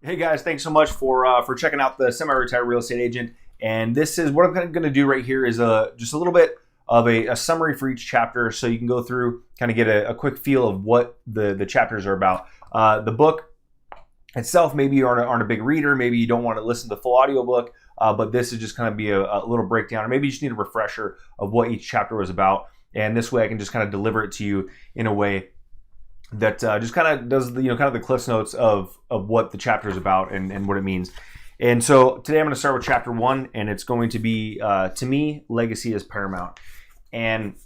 Hey guys, thanks so much for checking out the Semi-Retired Real Estate Agent. And this is what I'm going to do right here is just a little bit of a summary for each chapter, so you can go through, kind of get a quick feel of what the chapters are about. The book itself, maybe you aren't a big reader, maybe you don't want to listen to the full audiobook, but this is just kind of be a little breakdown, or maybe you just need a refresher of what each chapter was about. And this way I can just kind of deliver it to you in a way that just kind of does the, kind of the cliff notes of what the chapter is about and what it means. And so today I'm going to start with chapter 1, and it's going to be, to me, legacy is paramount. And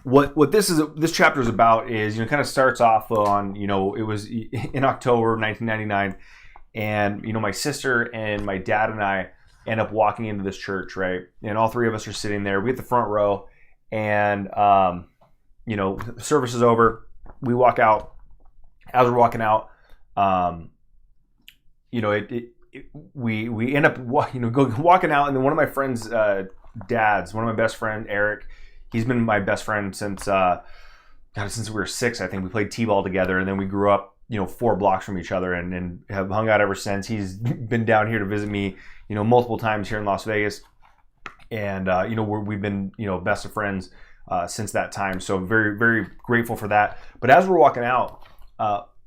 what this chapter is about is, kind of starts off on, it was in October of 1999, and, my sister and my dad and I end up walking into this church, right? And all three of us are sitting there. We get the front row, and, service is over. We walk out. As we're walking out, we end up walking out, and then one of my friends' dads, one of my best friend Eric, he's been my best friend since we were 6. I think we played t-ball together, and then we grew up 4 blocks from each other, and have hung out ever since. He's been down here to visit me multiple times here in Las Vegas, and we've been best of friends since that time. So very, very grateful for that. But as we're walking out,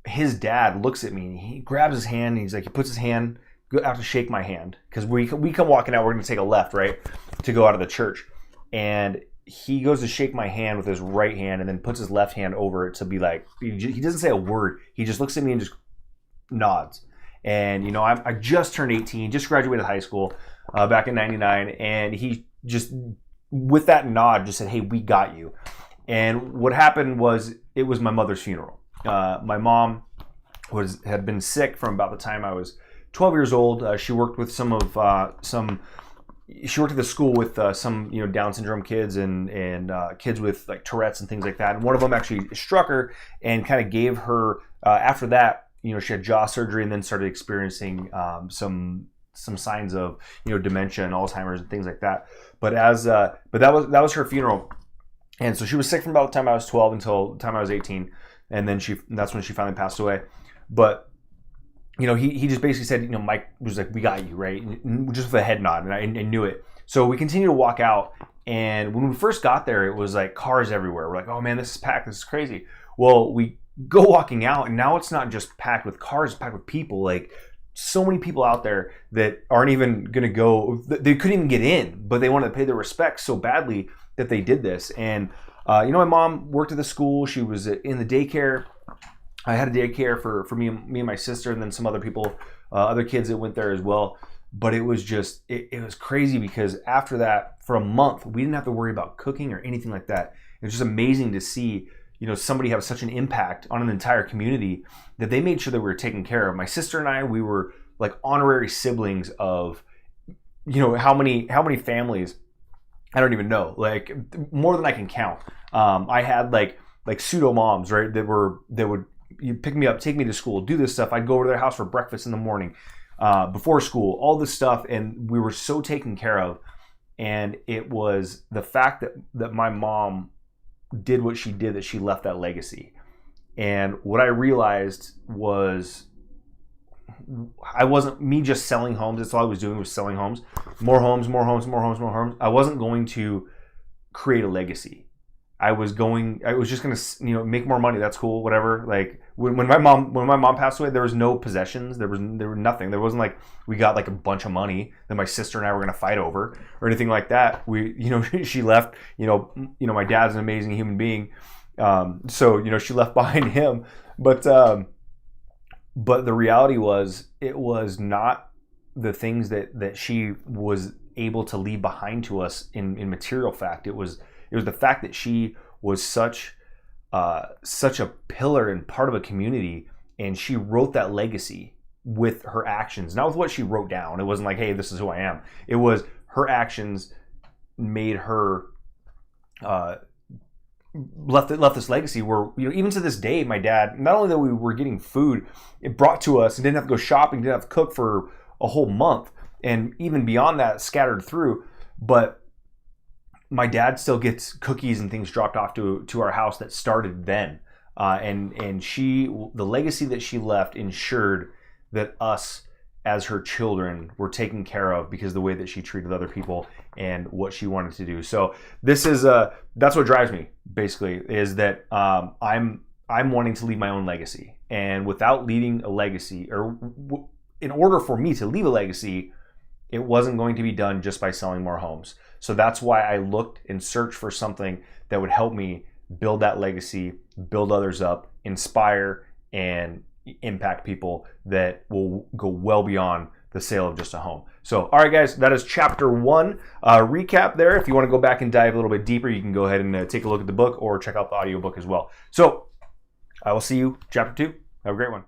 his dad looks at me, and he grabs his hand, and he puts his hand out to shake my hand, because we come walking out. We're going to take a left, right, to go out of the church, and he goes to shake my hand with his right hand, and then puts his left hand over it to be like, he doesn't say a word. He just looks at me and just nods. And I just turned 18, just graduated high school back in '99, and he just, with that nod, just said, "Hey, we got you." And what happened was, it was my mother's funeral. My mom had been sick from about the time I was 12 years old. She worked with she worked at the school with some Down syndrome kids and kids with like Tourette's and things like that. And one of them actually struck her and kind of gave her, after that, she had jaw surgery, and then started experiencing some signs of dementia and Alzheimer's and things like that. But that was her funeral, and so she was sick from about the time I was 12 until the time I was 18, and then that's when she finally passed away. But he just basically said, Mike was like, "We got you," right? And just with a head nod, and I knew it. So we continued to walk out, and when we first got there, it was like cars everywhere. We're like, "Oh man, this is packed. This is crazy." Well, we go walking out, and now it's not just packed with cars; it's packed with people. Like, so many people out there that aren't even going to go. They couldn't even get in, but they wanted to pay their respects so badly that they did this. And my mom worked at the school. She was in the daycare. I had a daycare for me and my sister, and then some other people, other kids that went there as well. But it was just, it was crazy, because after that, for a month, we didn't have to worry about cooking or anything like that. It was just amazing to see somebody have such an impact on an entire community, that they made sure that we were taken care of. My sister and I, we were like honorary siblings of, how many families, I don't even know, like more than I can count. I had like pseudo moms, right, that would pick me up, take me to school, do this stuff. I'd go over to their house for breakfast in the morning, before school, all this stuff, and we were so taken care of. And it was the fact that my mom did what she did, that she left that legacy. And what I realized was, I wasn't me just selling homes. That's all I was doing, was selling homes, more homes, more homes, more homes, more homes. I wasn't going to create a legacy. I was just going to, make more money. That's cool, whatever. Like when my mom passed away, there was no possessions. There was nothing. There wasn't like we got like a bunch of money that my sister and I were going to fight over or anything like that. She left. My dad's an amazing human being, so she left behind him. But the reality was, it was not the things that she was able to leave behind to us in material fact. It was the fact that she was such a pillar and part of a community, and she wrote that legacy with her actions, not with what she wrote down. It wasn't like, "Hey, this is who I am." It was her actions made her left this legacy where, even to this day, my dad, not only that we were getting food it brought to us and didn't have to go shopping, didn't have to cook for a whole month, and even beyond that, scattered through, but my dad still gets cookies and things dropped off to our house that started then. And the legacy that she left ensured that us as her children were taken care of because of the way that she treated other people and what she wanted to do. So this is that's what drives me, basically, is that I'm wanting to leave my own legacy, and without leaving a legacy, or in order for me to leave a legacy, it wasn't going to be done just by selling more homes. So that's why I looked and searched for something that would help me build that legacy, build others up, inspire, and impact people that will go well beyond the sale of just a home. So, all right, guys, that is chapter 1 recap there. If you want to go back and dive a little bit deeper, you can go ahead and take a look at the book or check out the audiobook as well. So I will see you chapter 2. Have a great one.